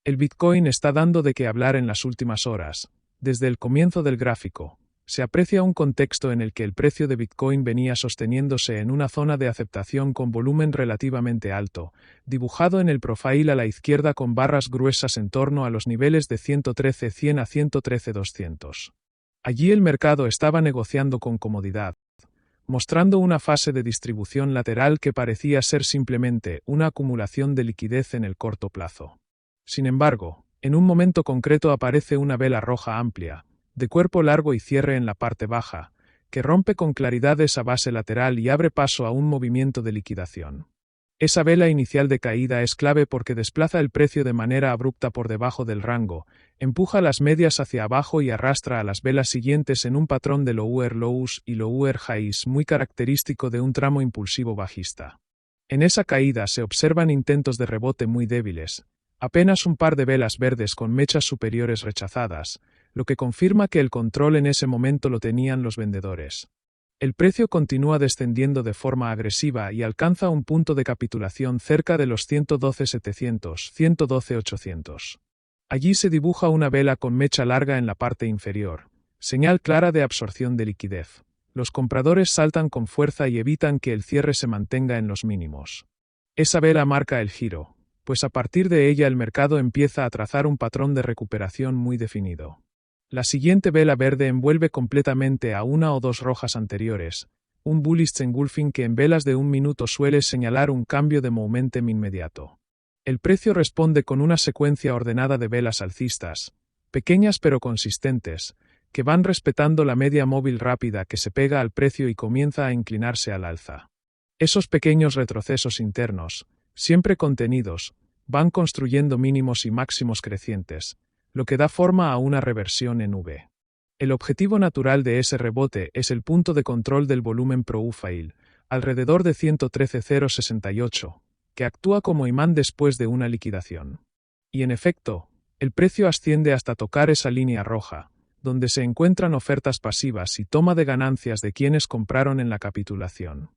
El Bitcoin está dando de qué hablar en las últimas horas. Desde el comienzo del gráfico, se aprecia un contexto en el que el precio de Bitcoin venía sosteniéndose en una zona de aceptación con volumen relativamente alto, dibujado en el profile a la izquierda con barras gruesas en torno a los niveles de 113.100 a 113.200. Allí el mercado estaba negociando con comodidad, mostrando una fase de distribución lateral que parecía ser simplemente una acumulación de liquidez en el corto plazo. Sin embargo, en un momento concreto aparece una vela roja amplia, de cuerpo largo y cierre en la parte baja, que rompe con claridad esa base lateral y abre paso a un movimiento de liquidación. Esa vela inicial de caída es clave porque desplaza el precio de manera abrupta por debajo del rango, empuja las medias hacia abajo y arrastra a las velas siguientes en un patrón de lower lows y lower highs muy característico de un tramo impulsivo bajista. En esa caída se observan intentos de rebote muy débiles, apenas un par de velas verdes con mechas superiores rechazadas, lo que confirma que el control en ese momento lo tenían los vendedores. El precio continúa descendiendo de forma agresiva y alcanza un punto de capitulación cerca de los 112.700, 112.800. Allí se dibuja una vela con mecha larga en la parte inferior, señal clara de absorción de liquidez. Los compradores saltan con fuerza y evitan que el cierre se mantenga en los mínimos. Esa vela marca el giro, pues a partir de ella el mercado empieza a trazar un patrón de recuperación muy definido. La siguiente vela verde envuelve completamente a una o dos rojas anteriores, un bullish engulfing que en velas de un minuto suele señalar un cambio de momentum inmediato. El precio responde con una secuencia ordenada de velas alcistas, pequeñas pero consistentes, que van respetando la media móvil rápida que se pega al precio y comienza a inclinarse al alza. Esos pequeños retrocesos internos, siempre contenidos, van construyendo mínimos y máximos crecientes, lo que da forma a una reversión en V. El objetivo natural de ese rebote es el punto de control del volumen profile, alrededor de 113.068, que actúa como imán después de una liquidación. Y en efecto, el precio asciende hasta tocar esa línea roja, donde se encuentran ofertas pasivas y toma de ganancias de quienes compraron en la capitulación.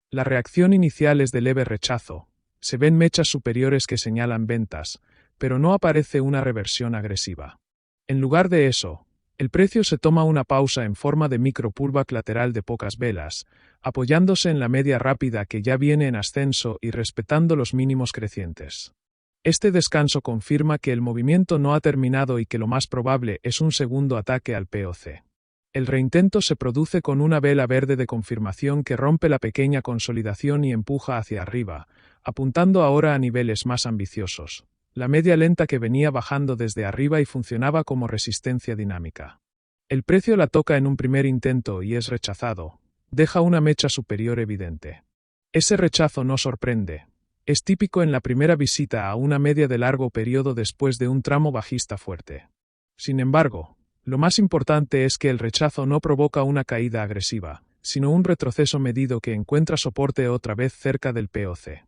La reacción inicial es de leve rechazo, se ven mechas superiores que señalan ventas, pero no aparece una reversión agresiva. En lugar de eso, el precio se toma una pausa en forma de micro pullback lateral de pocas velas, apoyándose en la media rápida que ya viene en ascenso y respetando los mínimos crecientes. Este descanso confirma que el movimiento no ha terminado y que lo más probable es un segundo ataque al POC. El reintento se produce con una vela verde de confirmación que rompe la pequeña consolidación y empuja hacia arriba, apuntando ahora a niveles más ambiciosos. La media lenta que venía bajando desde arriba y funcionaba como resistencia dinámica. El precio la toca en un primer intento y es rechazado, deja una mecha superior evidente. Ese rechazo no sorprende, es típico en la primera visita a una media de largo periodo después de un tramo bajista fuerte. Sin embargo, lo más importante es que el rechazo no provoca una caída agresiva, sino un retroceso medido que encuentra soporte otra vez cerca del POC.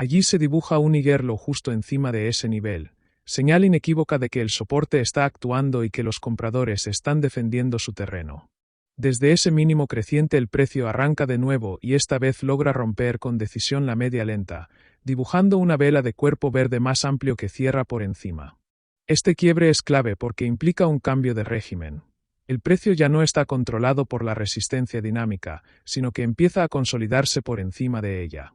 Allí se dibuja un higuerlo justo encima de ese nivel, señal inequívoca de que el soporte está actuando y que los compradores están defendiendo su terreno. Desde ese mínimo creciente el precio arranca de nuevo y esta vez logra romper con decisión la media lenta, dibujando una vela de cuerpo verde más amplio que cierra por encima. Este quiebre es clave porque implica un cambio de régimen. El precio ya no está controlado por la resistencia dinámica, sino que empieza a consolidarse por encima de ella.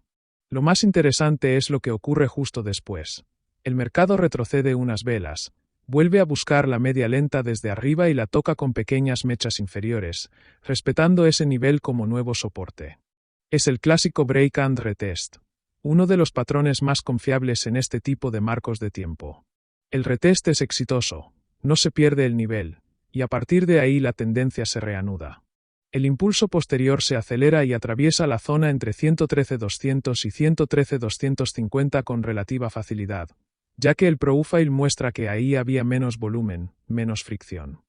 Lo más interesante es lo que ocurre justo después. El mercado retrocede unas velas, vuelve a buscar la media lenta desde arriba y la toca con pequeñas mechas inferiores, respetando ese nivel como nuevo soporte. Es el clásico break and retest, uno de los patrones más confiables en este tipo de marcos de tiempo. El retest es exitoso, no se pierde el nivel, y a partir de ahí la tendencia se reanuda. El impulso posterior se acelera y atraviesa la zona entre 113.200 y 113.250 con relativa facilidad, ya que el profile muestra que ahí había menos volumen, menos fricción.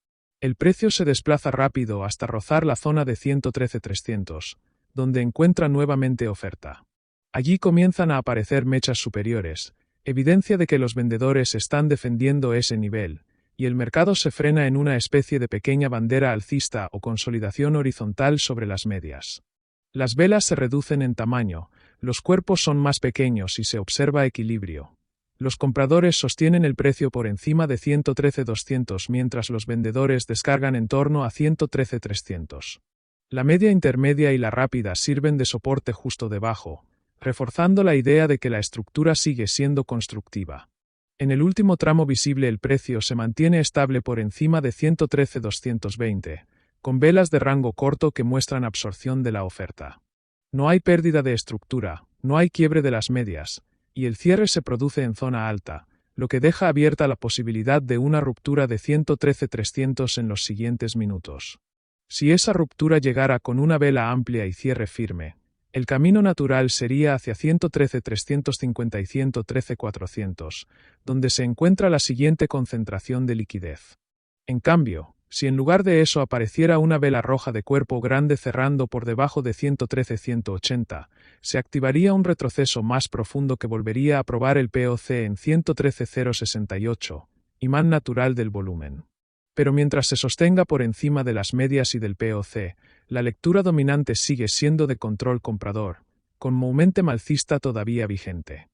El precio se desplaza rápido hasta rozar la zona de 113.300, donde encuentra nuevamente oferta. Allí comienzan a aparecer mechas superiores, evidencia de que los vendedores están defendiendo ese nivel, y el mercado se frena en una especie de pequeña bandera alcista o consolidación horizontal sobre las medias. Las velas se reducen en tamaño, los cuerpos son más pequeños y se observa equilibrio. Los compradores sostienen el precio por encima de 113.200 mientras los vendedores descargan en torno a 113.300. La media intermedia y la rápida sirven de soporte justo debajo, reforzando la idea de que la estructura sigue siendo constructiva. En el último tramo visible el precio se mantiene estable por encima de 113.220, con velas de rango corto que muestran absorción de la oferta. No hay pérdida de estructura, no hay quiebre de las medias, y el cierre se produce en zona alta, lo que deja abierta la posibilidad de una ruptura de 113.300 en los siguientes minutos. Si esa ruptura llegara con una vela amplia y cierre firme, el camino natural sería hacia 113.350 y 113.400, donde se encuentra la siguiente concentración de liquidez. En cambio, si en lugar de eso apareciera una vela roja de cuerpo grande cerrando por debajo de 113.180, se activaría un retroceso más profundo que volvería a probar el POC en 113.068, imán natural del volumen. Pero mientras se sostenga por encima de las medias y del POC, la lectura dominante sigue siendo de control comprador, con momentum alcista todavía vigente.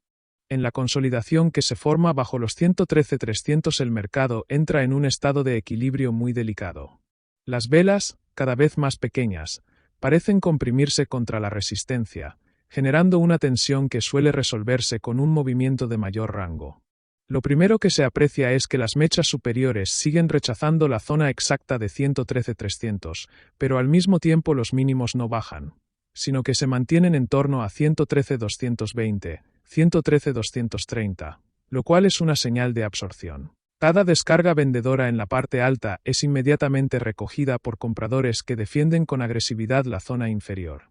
En la consolidación que se forma bajo los 113.300 el mercado entra en un estado de equilibrio muy delicado. Las velas, cada vez más pequeñas, parecen comprimirse contra la resistencia, generando una tensión que suele resolverse con un movimiento de mayor rango. Lo primero que se aprecia es que las mechas superiores siguen rechazando la zona exacta de 113.300, pero al mismo tiempo los mínimos no bajan, sino que se mantienen en torno a 113.220, 113.230, lo cual es una señal de absorción. Cada descarga vendedora en la parte alta es inmediatamente recogida por compradores que defienden con agresividad la zona inferior.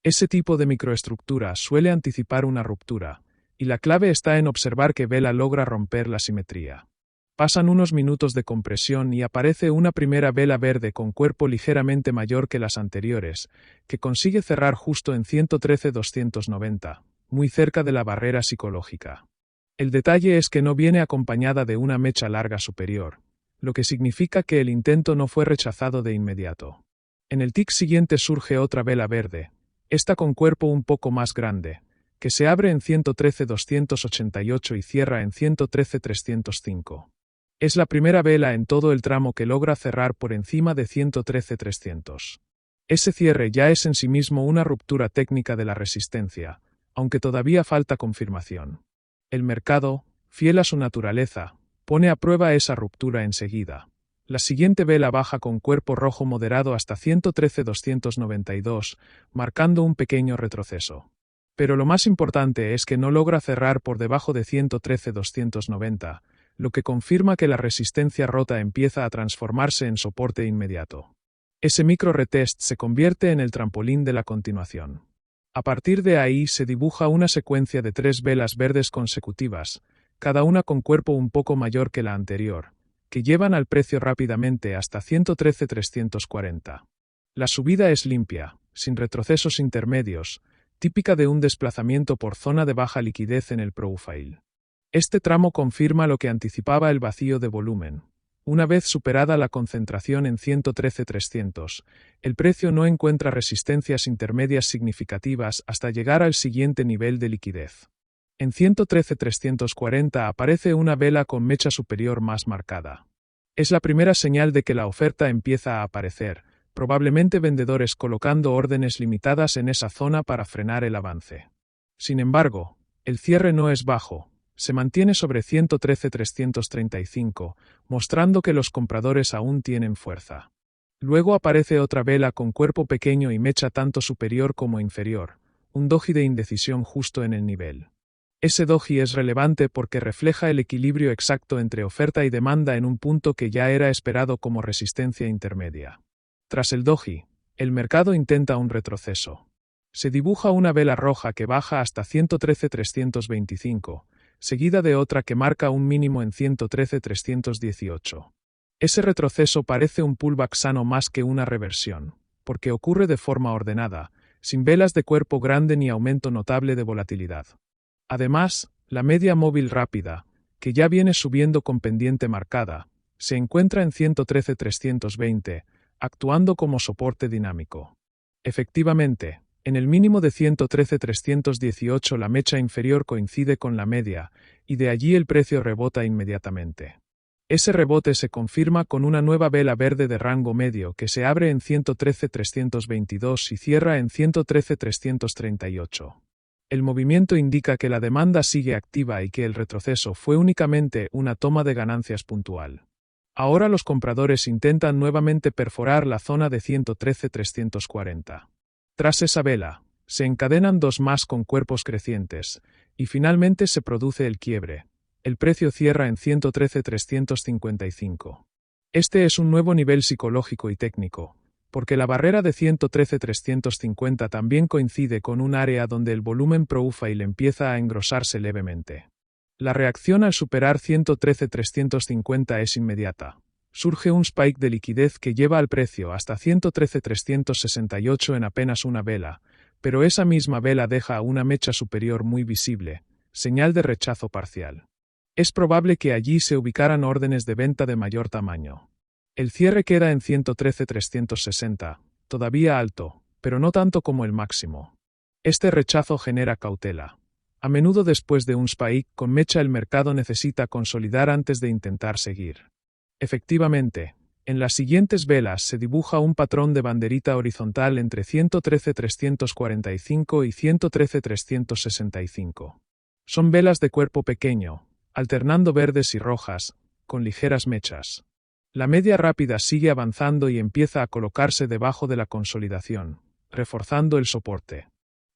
Ese tipo de microestructura suele anticipar una ruptura, y la clave está en observar que vela logra romper la simetría. Pasan unos minutos de compresión y aparece una primera vela verde con cuerpo ligeramente mayor que las anteriores, que consigue cerrar justo en 113.290, muy cerca de la barrera psicológica. El detalle es que no viene acompañada de una mecha larga superior, lo que significa que el intento no fue rechazado de inmediato. En el tick siguiente surge otra vela verde, esta con cuerpo un poco más grande, que se abre en 113.288 y cierra en 113.305. Es la primera vela en todo el tramo que logra cerrar por encima de 113.300. Ese cierre ya es en sí mismo una ruptura técnica de la resistencia, aunque todavía falta confirmación. El mercado, fiel a su naturaleza, pone a prueba esa ruptura enseguida. La siguiente vela baja con cuerpo rojo moderado hasta 113.292, marcando un pequeño retroceso. Pero lo más importante es que no logra cerrar por debajo de 113.290, lo que confirma que la resistencia rota empieza a transformarse en soporte inmediato. Ese micro retest se convierte en el trampolín de la continuación. A partir de ahí se dibuja una secuencia de 3 velas verdes consecutivas, cada una con cuerpo un poco mayor que la anterior, que llevan al precio rápidamente hasta 113.340. La subida es limpia, sin retrocesos intermedios, típica de un desplazamiento por zona de baja liquidez en el profile. Este tramo confirma lo que anticipaba el vacío de volumen. Una vez superada la concentración en 113.300, el precio no encuentra resistencias intermedias significativas hasta llegar al siguiente nivel de liquidez. En 113.340 aparece una vela con mecha superior más marcada. Es la primera señal de que la oferta empieza a aparecer, probablemente vendedores colocando órdenes limitadas en esa zona para frenar el avance. Sin embargo, el cierre no es bajo, se mantiene sobre 113.335, mostrando que los compradores aún tienen fuerza. Luego aparece otra vela con cuerpo pequeño y mecha tanto superior como inferior, un doji de indecisión justo en el nivel. Ese doji es relevante porque refleja el equilibrio exacto entre oferta y demanda en un punto que ya era esperado como resistencia intermedia. Tras el doji, el mercado intenta un retroceso. Se dibuja una vela roja que baja hasta 113.325, seguida de otra que marca un mínimo en 113.318. Ese retroceso parece un pullback sano más que una reversión, porque ocurre de forma ordenada, sin velas de cuerpo grande ni aumento notable de volatilidad. Además, la media móvil rápida, que ya viene subiendo con pendiente marcada, se encuentra en 113.320, actuando como soporte dinámico. Efectivamente, En el mínimo de 113,318 la mecha inferior coincide con la media, y de allí el precio rebota inmediatamente. Ese rebote se confirma con una nueva vela verde de rango medio que se abre en 113,322 y cierra en 113,338. El movimiento indica que la demanda sigue activa y que el retroceso fue únicamente una toma de ganancias puntual. Ahora los compradores intentan nuevamente perforar la zona de 113,340. Tras esa vela, se encadenan dos más con cuerpos crecientes, y finalmente se produce el quiebre. El precio cierra en 113,355. Este es un nuevo nivel psicológico y técnico, porque la barrera de 113,350 también coincide con un área donde el volumen profile empieza a engrosarse levemente. La reacción al superar 113,350 es inmediata. Surge un spike de liquidez que lleva al precio hasta 113,368 en apenas una vela, pero esa misma vela deja una mecha superior muy visible, señal de rechazo parcial. Es probable que allí se ubicaran órdenes de venta de mayor tamaño. El cierre queda en 113,360, todavía alto, pero no tanto como el máximo. Este rechazo genera cautela. A menudo después de un spike con mecha el mercado necesita consolidar antes de intentar seguir. Efectivamente, en las siguientes velas se dibuja un patrón de banderita horizontal entre 113,345 y 113,365. Son velas de cuerpo pequeño, alternando verdes y rojas, con ligeras mechas. La media rápida sigue avanzando y empieza a colocarse debajo de la consolidación, reforzando el soporte.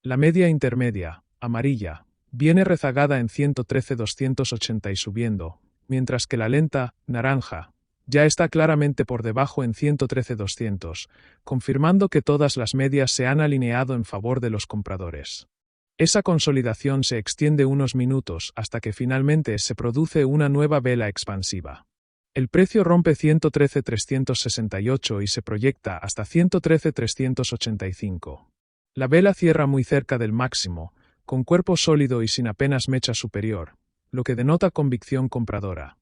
La media intermedia, amarilla, viene rezagada en 113,280 y subiendo, mientras que la lenta, naranja, ya está claramente por debajo en 113,200, confirmando que todas las medias se han alineado en favor de los compradores. Esa consolidación se extiende unos minutos hasta que finalmente se produce una nueva vela expansiva. El precio rompe 113,368 y se proyecta hasta 113,385. La vela cierra muy cerca del máximo, con cuerpo sólido y sin apenas mecha superior, lo que denota convicción compradora.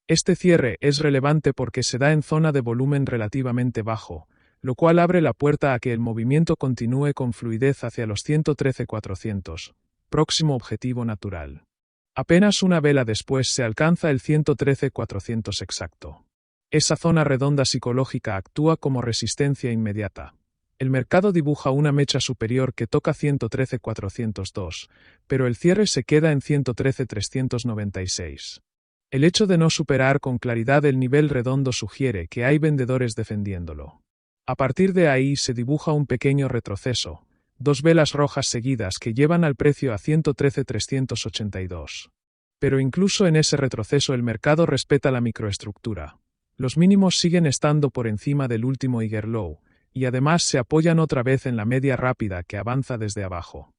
Este cierre es relevante porque se da en zona de volumen relativamente bajo, lo cual abre la puerta a que el movimiento continúe con fluidez hacia los 113,400, próximo objetivo natural. Apenas una vela después se alcanza el 113,400 exacto. Esa zona redonda psicológica actúa como resistencia inmediata. El mercado dibuja una mecha superior que toca 113,402, pero el cierre se queda en 113,396. El hecho de no superar con claridad el nivel redondo sugiere que hay vendedores defendiéndolo. A partir de ahí se dibuja un pequeño retroceso, dos velas rojas seguidas que llevan al precio a 113,382. Pero incluso en ese retroceso el mercado respeta la microestructura. Los mínimos siguen estando por encima del último Higher Low, y además se apoyan otra vez en la media rápida que avanza desde abajo.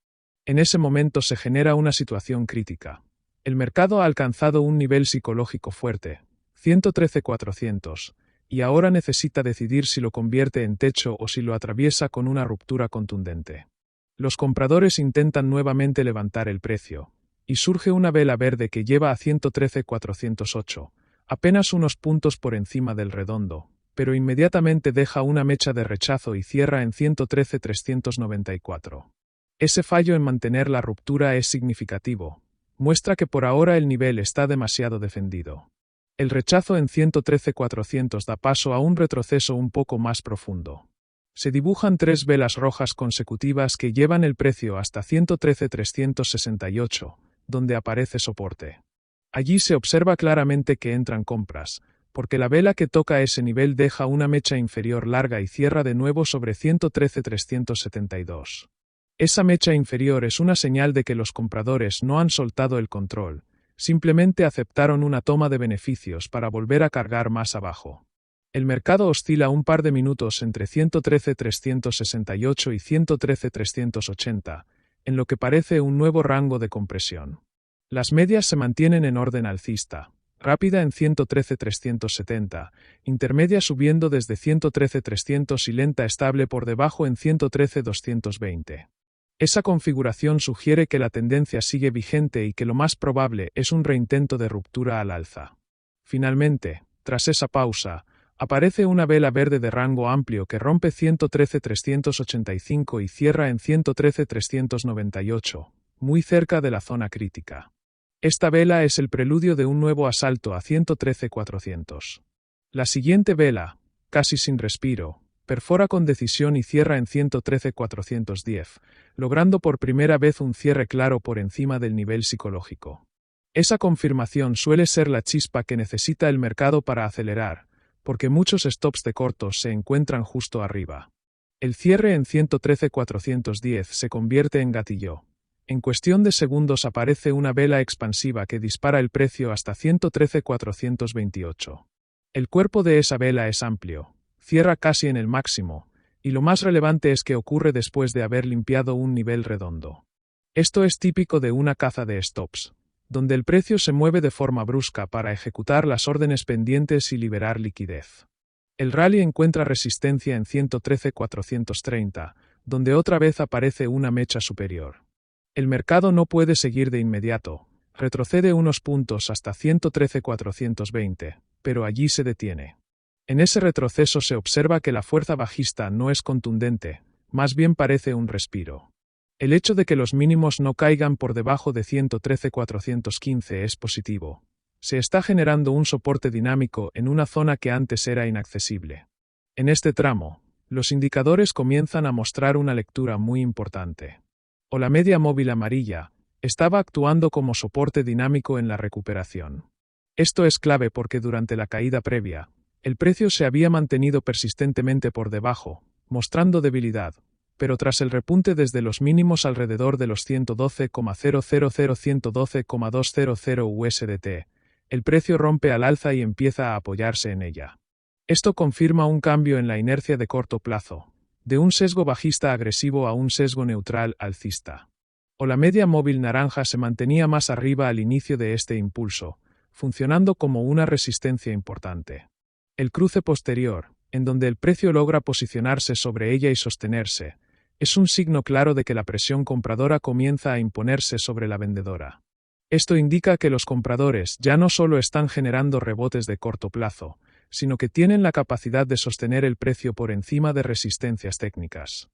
En ese momento se genera una situación crítica. El mercado ha alcanzado un nivel psicológico fuerte, 113,400, y ahora necesita decidir si lo convierte en techo o si lo atraviesa con una ruptura contundente. Los compradores intentan nuevamente levantar el precio, y surge una vela verde que lleva a 113,408, apenas unos puntos por encima del redondo, pero inmediatamente deja una mecha de rechazo y cierra en 113,394. Ese fallo en mantener la ruptura es significativo, muestra que por ahora el nivel está demasiado defendido. El rechazo en 113,400 da paso a un retroceso un poco más profundo. Se dibujan tres velas rojas consecutivas que llevan el precio hasta 113,368, donde aparece soporte. Allí se observa claramente que entran compras, porque la vela que toca ese nivel deja una mecha inferior larga y cierra de nuevo sobre 113,372. Esa mecha inferior es una señal de que los compradores no han soltado el control, simplemente aceptaron una toma de beneficios para volver a cargar más abajo. El mercado oscila un par de minutos entre 113,368 y 113,380, en lo que parece un nuevo rango de compresión. Las medias se mantienen en orden alcista, rápida en 113,370, intermedia subiendo desde 113,300 y lenta estable por debajo en 113,220. Esa configuración sugiere que la tendencia sigue vigente y que lo más probable es un reintento de ruptura al alza. Finalmente, tras esa pausa, Aparece una vela verde de rango amplio que rompe 113.385 y cierra en 113.398, muy cerca de la zona crítica. Esta vela es el preludio de un nuevo asalto a 113.400. La siguiente vela, casi sin respiro, perfora con decisión y cierra en 113.410, logrando por primera vez un cierre claro por encima del nivel psicológico. Esa confirmación suele ser la chispa que necesita el mercado para acelerar, porque muchos stops de cortos se encuentran justo arriba. El cierre en 113.410 se convierte en gatillo. En cuestión de segundos aparece una vela expansiva que dispara el precio hasta 113.428. El cuerpo de esa vela es amplio, cierra casi en el máximo, y lo más relevante es que ocurre después de haber limpiado un nivel redondo. Esto es típico de una caza de stops, donde el precio se mueve de forma brusca para ejecutar las órdenes pendientes y liberar liquidez. El rally encuentra resistencia en 113.430, donde otra vez aparece una mecha superior. El mercado no puede seguir de inmediato, retrocede unos puntos hasta 113.420, pero allí se detiene. En ese retroceso se observa que la fuerza bajista no es contundente, más bien parece un respiro. El hecho de que los mínimos no caigan por debajo de 113.415 es positivo. Se está generando un soporte dinámico en una zona que antes era inaccesible. En este tramo, los indicadores comienzan a mostrar una lectura muy importante. O la media móvil amarilla estaba actuando como soporte dinámico en la recuperación. Esto es clave porque durante la caída previa, el precio se había mantenido persistentemente por debajo, mostrando debilidad, pero tras el repunte desde los mínimos alrededor de los 112,000-112,200 USDT, el precio rompe al alza y empieza a apoyarse en ella. Esto confirma un cambio en la inercia de corto plazo, de un sesgo bajista agresivo a un sesgo neutral alcista. O la media móvil naranja se mantenía más arriba al inicio de este impulso, funcionando como una resistencia importante. El cruce posterior, en donde el precio logra posicionarse sobre ella y sostenerse, es un signo claro de que la presión compradora comienza a imponerse sobre la vendedora. Esto indica que los compradores ya no solo están generando rebotes de corto plazo, sino que tienen la capacidad de sostener el precio por encima de resistencias técnicas.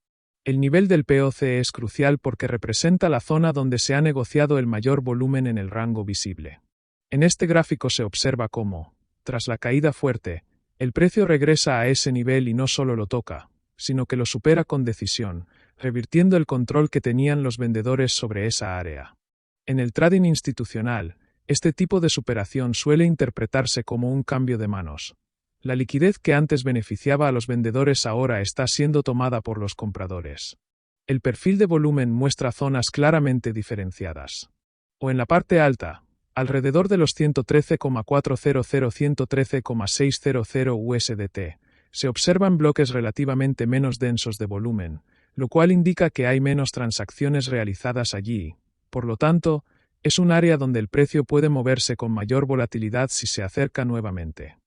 El nivel del POC es crucial porque representa la zona donde se ha negociado el mayor volumen en el rango visible. En este gráfico se observa cómo, tras la caída fuerte, el precio regresa a ese nivel y no solo lo toca, sino que lo supera con decisión, revirtiendo el control que tenían los vendedores sobre esa área. En el trading institucional, este tipo de superación suele interpretarse como un cambio de manos. La liquidez que antes beneficiaba a los vendedores ahora está siendo tomada por los compradores. El perfil de volumen muestra zonas claramente diferenciadas. O en la parte alta, alrededor de los 113,400-113,600 USDT, se observan bloques relativamente menos densos de volumen, lo cual indica que hay menos transacciones realizadas allí. Por lo tanto, es un área donde el precio puede moverse con mayor volatilidad si se acerca nuevamente.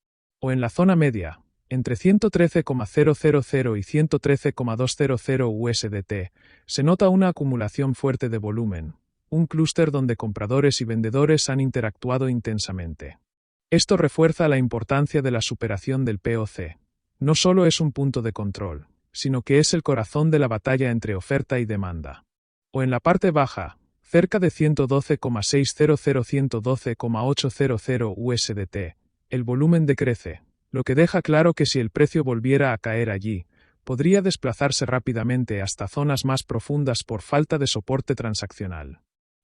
O en la zona media, entre 113,000 y 113,200 USDT, se nota una acumulación fuerte de volumen, un clúster donde compradores y vendedores han interactuado intensamente. Esto refuerza la importancia de la superación del POC. No solo es un punto de control, sino que es el corazón de la batalla entre oferta y demanda. O en la parte baja, cerca de 112,600-112,800 USDT, el volumen decrece, lo que deja claro que si el precio volviera a caer allí, podría desplazarse rápidamente hasta zonas más profundas por falta de soporte transaccional.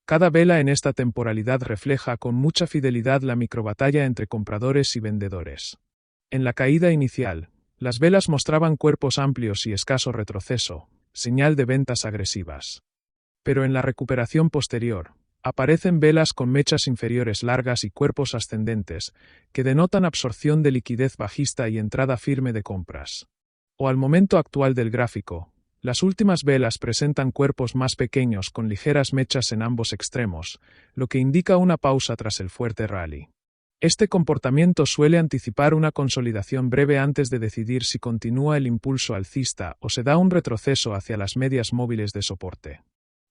Cada vela en esta temporalidad refleja con mucha fidelidad la microbatalla entre compradores y vendedores. En la caída inicial, las velas mostraban cuerpos amplios y escaso retroceso, señal de ventas agresivas. Pero en la recuperación posterior, aparecen velas con mechas inferiores largas y cuerpos ascendentes, que denotan absorción de liquidez bajista y entrada firme de compras. O al momento actual del gráfico, las últimas velas presentan cuerpos más pequeños con ligeras mechas en ambos extremos, lo que indica una pausa tras el fuerte rally. Este comportamiento suele anticipar una consolidación breve antes de decidir si continúa el impulso alcista o se da un retroceso hacia las medias móviles de soporte.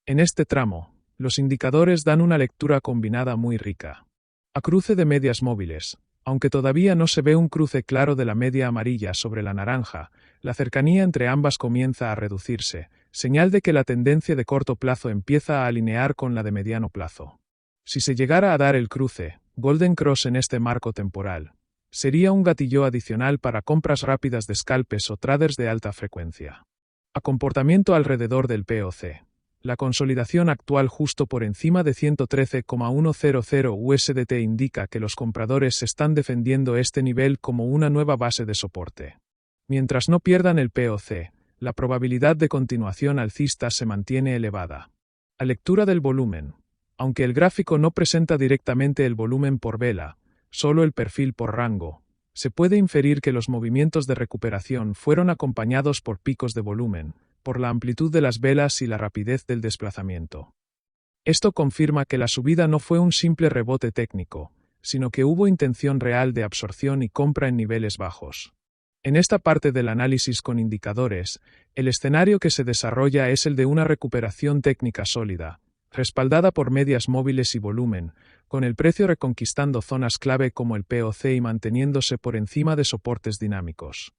En este tramo, los indicadores dan una lectura combinada muy rica. A cruce de medias móviles, Aunque todavía no se ve un cruce claro de la media amarilla sobre la naranja, la cercanía entre ambas comienza a reducirse, señal de que la tendencia de corto plazo empieza a alinear con la de mediano plazo. Si se llegara a dar el cruce, Golden Cross en este marco temporal, sería un gatillo adicional para compras rápidas de scalpers o traders de alta frecuencia. A comportamiento alrededor del POC. La consolidación actual justo por encima de 113,100 USDT indica que los compradores están defendiendo este nivel como una nueva base de soporte. Mientras no pierdan el POC, la probabilidad de continuación alcista se mantiene elevada. A lectura del volumen. Aunque el gráfico no presenta directamente el volumen por vela, solo el perfil por rango, se puede inferir que los movimientos de recuperación fueron acompañados por picos de volumen, por la amplitud de las velas y la rapidez del desplazamiento. Esto confirma que la subida no fue un simple rebote técnico, sino que hubo intención real de absorción y compra en niveles bajos. En esta parte del análisis con indicadores, el escenario que se desarrolla es el de una recuperación técnica sólida, respaldada por medias móviles y volumen, con el precio reconquistando zonas clave como el POC y manteniéndose por encima de soportes dinámicos.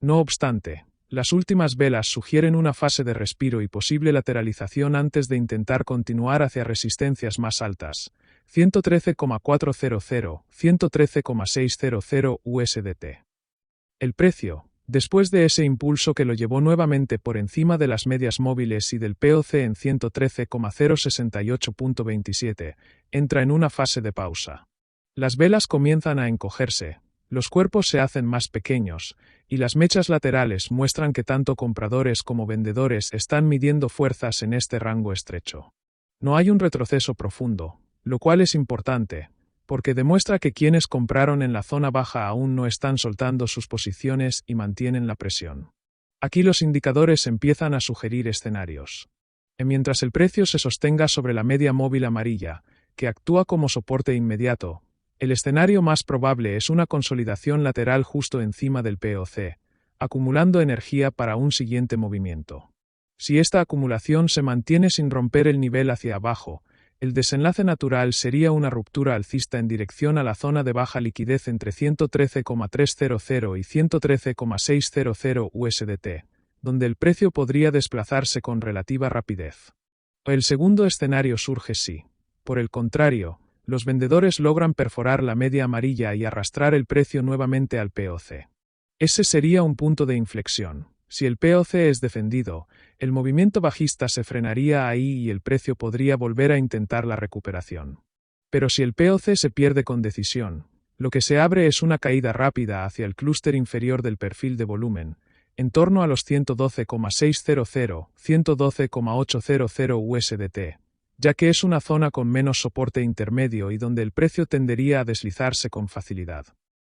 No obstante, las últimas velas sugieren una fase de respiro y posible lateralización antes de intentar continuar hacia resistencias más altas, 113,400, 113,600 USDT. El precio, después de ese impulso que lo llevó nuevamente por encima de las medias móviles y del POC en 113,068.27, entra en una fase de pausa. Las velas comienzan a encogerse, los cuerpos se hacen más pequeños, y las mechas laterales muestran que tanto compradores como vendedores están midiendo fuerzas en este rango estrecho. No hay un retroceso profundo, lo cual es importante, porque demuestra que quienes compraron en la zona baja aún no están soltando sus posiciones y mantienen la presión. Aquí los indicadores empiezan a sugerir escenarios. Mientras el precio se sostenga sobre la media móvil amarilla, que actúa como soporte inmediato, el escenario más probable es una consolidación lateral justo encima del POC, acumulando energía para un siguiente movimiento. Si esta acumulación se mantiene sin romper el nivel hacia abajo, el desenlace natural sería una ruptura alcista en dirección a la zona de baja liquidez entre 113,300 y 113,600 USDT, donde el precio podría desplazarse con relativa rapidez. El segundo escenario surge si, por el contrario, los vendedores logran perforar la media amarilla y arrastrar el precio nuevamente al POC. Ese sería un punto de inflexión. Si el POC es defendido, el movimiento bajista se frenaría ahí y el precio podría volver a intentar la recuperación. Pero si el POC se pierde con decisión, lo que se abre es una caída rápida hacia el clúster inferior del perfil de volumen, en torno a los 112,600, 112,800 USDT, ya que es una zona con menos soporte intermedio y donde el precio tendería a deslizarse con facilidad.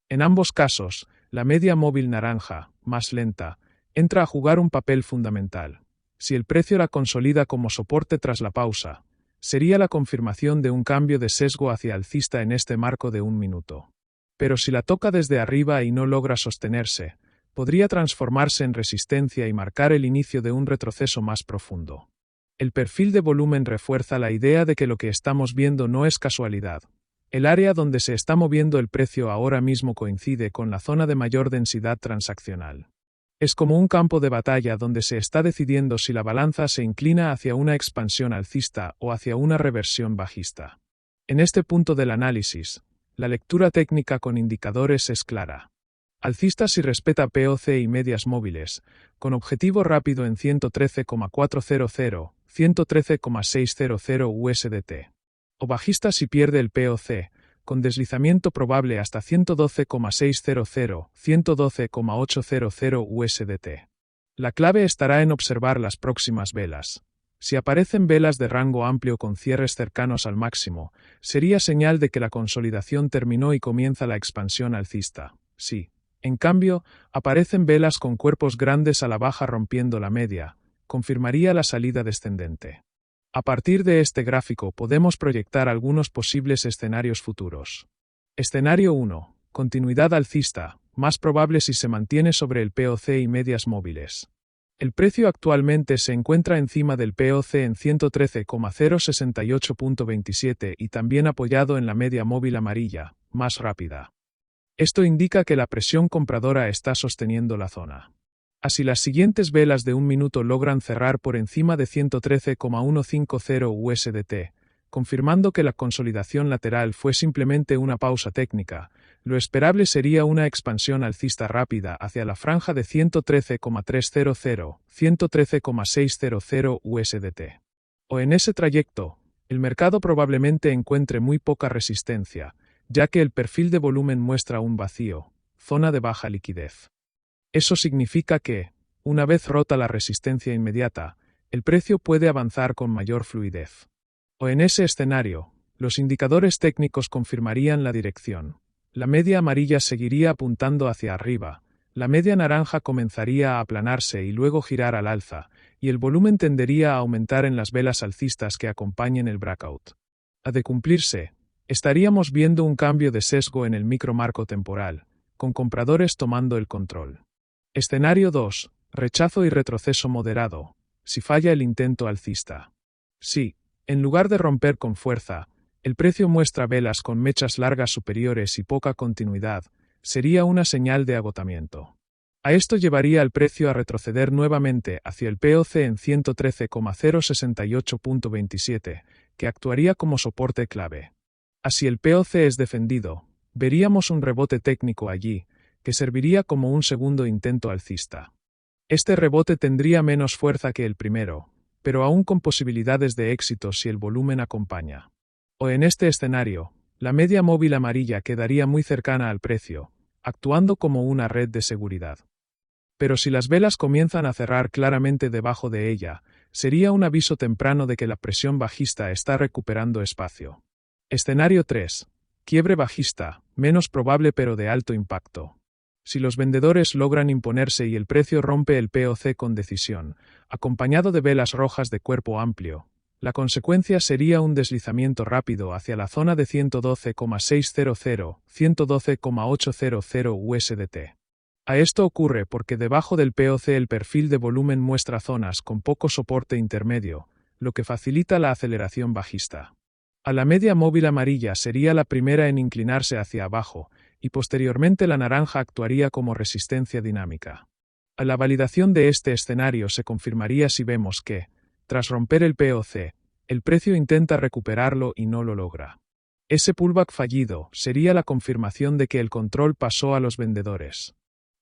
En ambos casos, la media móvil naranja, más lenta, entra a jugar un papel fundamental. Si el precio la consolida como soporte tras la pausa, sería la confirmación de un cambio de sesgo hacia alcista en este marco de un minuto. Pero si la toca desde arriba y no logra sostenerse, podría transformarse en resistencia y marcar el inicio de un retroceso más profundo. El perfil de volumen refuerza la idea de que lo que estamos viendo no es casualidad. El área donde se está moviendo el precio ahora mismo coincide con la zona de mayor densidad transaccional. Es como un campo de batalla donde se está decidiendo si la balanza se inclina hacia una expansión alcista o hacia una reversión bajista. En este punto del análisis, la lectura técnica con indicadores es clara. Alcista si respeta POC y medias móviles, con objetivo rápido en 113,400, 113,600 USDT. O bajista si pierde el POC, con deslizamiento probable hasta 112,600, 112,800 USDT. La clave estará en observar las próximas velas. Si aparecen velas de rango amplio con cierres cercanos al máximo, sería señal de que la consolidación terminó y comienza la expansión alcista. Sí. En cambio, aparecen velas con cuerpos grandes a la baja rompiendo la media, confirmaría la salida descendente. A partir de este gráfico podemos proyectar algunos posibles escenarios futuros. Escenario 1. Continuidad alcista, más probable si se mantiene sobre el POC y medias móviles. El precio actualmente se encuentra encima del POC en 113,068.27 y también apoyado en la media móvil amarilla, más rápida. Esto indica que la presión compradora está sosteniendo la zona. Así las siguientes velas de un minuto logran cerrar por encima de 113,150 USDT, confirmando que la consolidación lateral fue simplemente una pausa técnica. Lo esperable sería una expansión alcista rápida hacia la franja de 113,300, 113,600 USDT. O en ese trayecto, el mercado probablemente encuentre muy poca resistencia, ya que el perfil de volumen muestra un vacío, zona de baja liquidez. Eso significa que, una vez rota la resistencia inmediata, el precio puede avanzar con mayor fluidez. O en ese escenario, los indicadores técnicos confirmarían la dirección. La media amarilla seguiría apuntando hacia arriba, la media naranja comenzaría a aplanarse y luego girar al alza, y el volumen tendería a aumentar en las velas alcistas que acompañen el breakout. A de cumplirse, estaríamos viendo un cambio de sesgo en el micromarco temporal, con compradores tomando el control. Escenario 2. Rechazo y retroceso moderado, si falla el intento alcista. Si, en lugar de romper con fuerza, el precio muestra velas con mechas largas superiores y poca continuidad, sería una señal de agotamiento. A esto llevaría al precio a retroceder nuevamente hacia el POC en 113,068.27, que actuaría como soporte clave. Así el POC es defendido, veríamos un rebote técnico allí, que serviría como un segundo intento alcista. Este rebote tendría menos fuerza que el primero, pero aún con posibilidades de éxito si el volumen acompaña. O en este escenario, la media móvil amarilla quedaría muy cercana al precio, actuando como una red de seguridad. Pero si las velas comienzan a cerrar claramente debajo de ella, sería un aviso temprano de que la presión bajista está recuperando espacio. Escenario 3. Quiebre bajista, menos probable pero de alto impacto. Si los vendedores logran imponerse y el precio rompe el POC con decisión, acompañado de velas rojas de cuerpo amplio, la consecuencia sería un deslizamiento rápido hacia la zona de 112,600, 112,800 USDT. A esto ocurre porque debajo del POC el perfil de volumen muestra zonas con poco soporte intermedio, lo que facilita la aceleración bajista. A la media móvil amarilla sería la primera en inclinarse hacia abajo, y posteriormente la naranja actuaría como resistencia dinámica. A la validación de este escenario se confirmaría si vemos que, tras romper el POC, el precio intenta recuperarlo y no lo logra. Ese pullback fallido sería la confirmación de que el control pasó a los vendedores.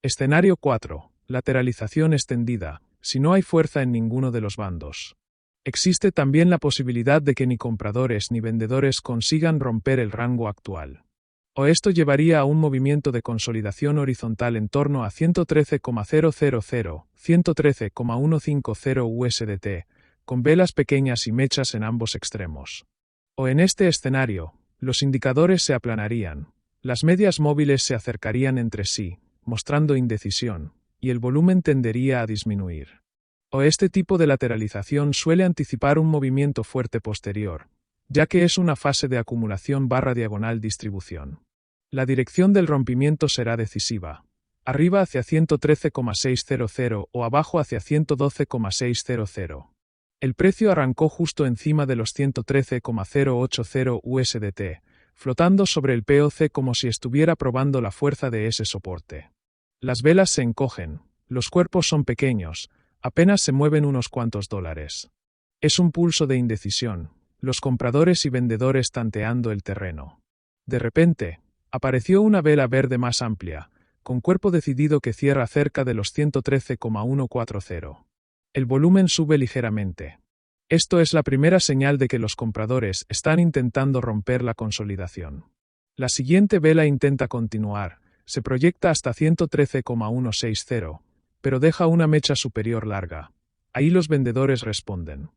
Escenario 4. Lateralización extendida, si no hay fuerza en ninguno de los bandos. Existe también la posibilidad de que ni compradores ni vendedores consigan romper el rango actual. O esto llevaría a un movimiento de consolidación horizontal en torno a 113,000, 113,150 USDT, con velas pequeñas y mechas en ambos extremos. O en este escenario, los indicadores se aplanarían, las medias móviles se acercarían entre sí, mostrando indecisión, y el volumen tendería a disminuir. O este tipo de lateralización suele anticipar un movimiento fuerte posterior, ya que es una fase de acumulación / diagonal distribución. La dirección del rompimiento será decisiva, arriba hacia 113,600 o abajo hacia 112,600. El precio arrancó justo encima de los 113,080 USDT, flotando sobre el POC como si estuviera probando la fuerza de ese soporte. Las velas se encogen, los cuerpos son pequeños, apenas se mueven unos cuantos dólares. Es un pulso de indecisión, los compradores y vendedores tanteando el terreno. De repente, apareció una vela verde más amplia, con cuerpo decidido que cierra cerca de los 113,140. El volumen sube ligeramente. Esto es la primera señal de que los compradores están intentando romper la consolidación. La siguiente vela intenta continuar, se proyecta hasta 113,160, pero deja una mecha superior larga. Ahí los vendedores responden.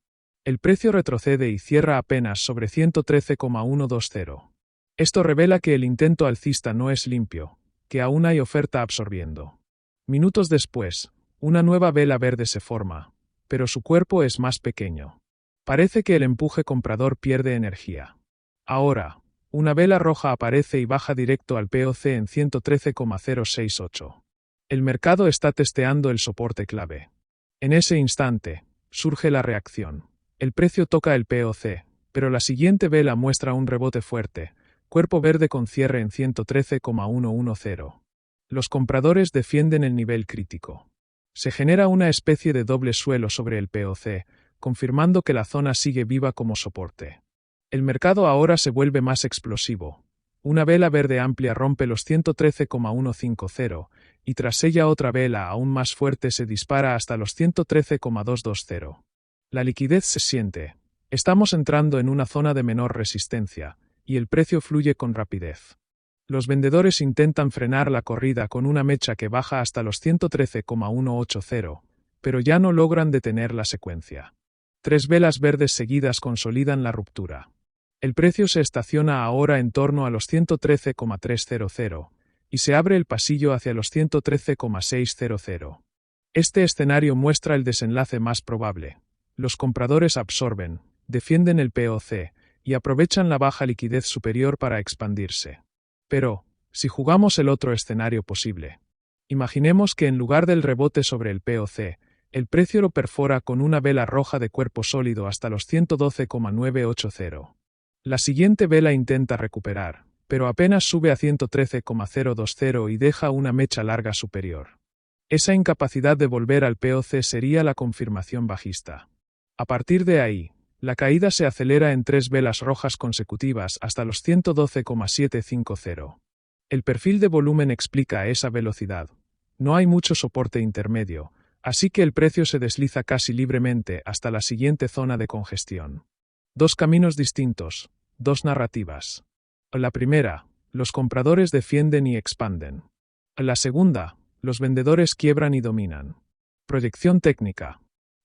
El precio retrocede y cierra apenas sobre 113,120. Esto revela que el intento alcista no es limpio, que aún hay oferta absorbiendo. Minutos después, una nueva vela verde se forma, pero su cuerpo es más pequeño. Parece que el empuje comprador pierde energía. Ahora, una vela roja aparece y baja directo al POC en 113,068. El mercado está testeando el soporte clave. En ese instante, surge la reacción. El precio toca el POC, pero la siguiente vela muestra un rebote fuerte, Cuerpo verde con cierre en 113,110. Los compradores defienden el nivel crítico. Se genera una especie de doble suelo sobre el POC, confirmando que la zona sigue viva como soporte. El mercado ahora se vuelve más explosivo. Una vela verde amplia rompe los 113,150 y tras ella otra vela aún más fuerte se dispara hasta los 113,220. La liquidez se siente. Estamos entrando en una zona de menor resistencia, y el precio fluye con rapidez. Los vendedores intentan frenar la corrida con una mecha que baja hasta los 113,180, pero ya no logran detener la secuencia. 3 velas verdes seguidas consolidan la ruptura. El precio se estaciona ahora en torno a los 113,300 y se abre el pasillo hacia los 113,600. Este escenario muestra el desenlace más probable. Los compradores absorben, defienden el POC y aprovechan la baja liquidez superior para expandirse. Pero, si jugamos el otro escenario posible, imaginemos que en lugar del rebote sobre el POC, el precio lo perfora con una vela roja de cuerpo sólido hasta los 112,980. La siguiente vela intenta recuperar, pero apenas sube a 113,020 y deja una mecha larga superior. Esa incapacidad de volver al POC sería la confirmación bajista. A partir de ahí, la caída se acelera en 3 velas rojas consecutivas hasta los 112,750. El perfil de volumen explica esa velocidad. No hay mucho soporte intermedio, así que el precio se desliza casi libremente hasta la siguiente zona de congestión. 2 caminos distintos, 2 narrativas. La primera, los compradores defienden y expanden. La segunda, los vendedores quiebran y dominan. Proyección técnica.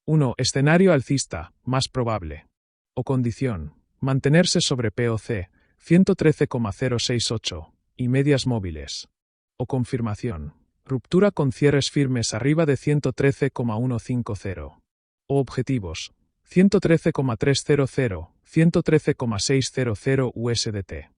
1. Escenario alcista, más probable. O condición, mantenerse sobre POC, 113,068, y medias móviles. O confirmación, ruptura con cierres firmes arriba de 113,150. O objetivos, 113,300, 113,600 USDT.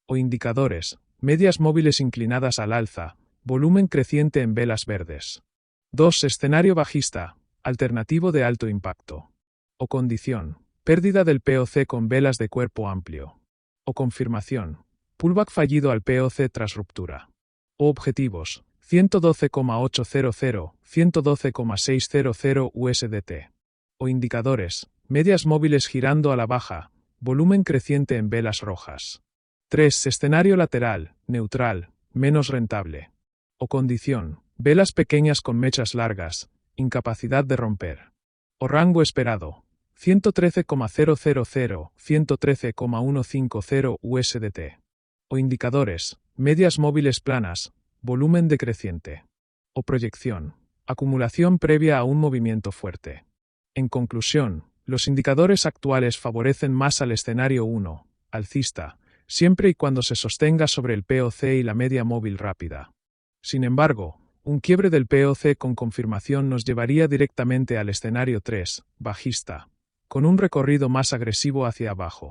O indicadores, medias móviles inclinadas al alza, volumen creciente en velas verdes. 2. Escenario bajista, alternativo de alto impacto. O condición, pérdida del POC con velas de cuerpo amplio. O confirmación, pullback fallido al POC tras ruptura. O objetivos, 112,800, 112,600 USDT. O indicadores, medias móviles girando a la baja, volumen creciente en velas rojas. 3. Escenario lateral, neutral, menos rentable. O condición, velas pequeñas con mechas largas, incapacidad de romper. O rango esperado, 113,000, 113,150 USDT. O indicadores, medias móviles planas, volumen decreciente. O proyección, acumulación previa a un movimiento fuerte. En conclusión, los indicadores actuales favorecen más al escenario 1, alcista, siempre y cuando se sostenga sobre el POC y la media móvil rápida. Sin embargo, un quiebre del POC con confirmación nos llevaría directamente al escenario 3, bajista, con un recorrido más agresivo hacia abajo.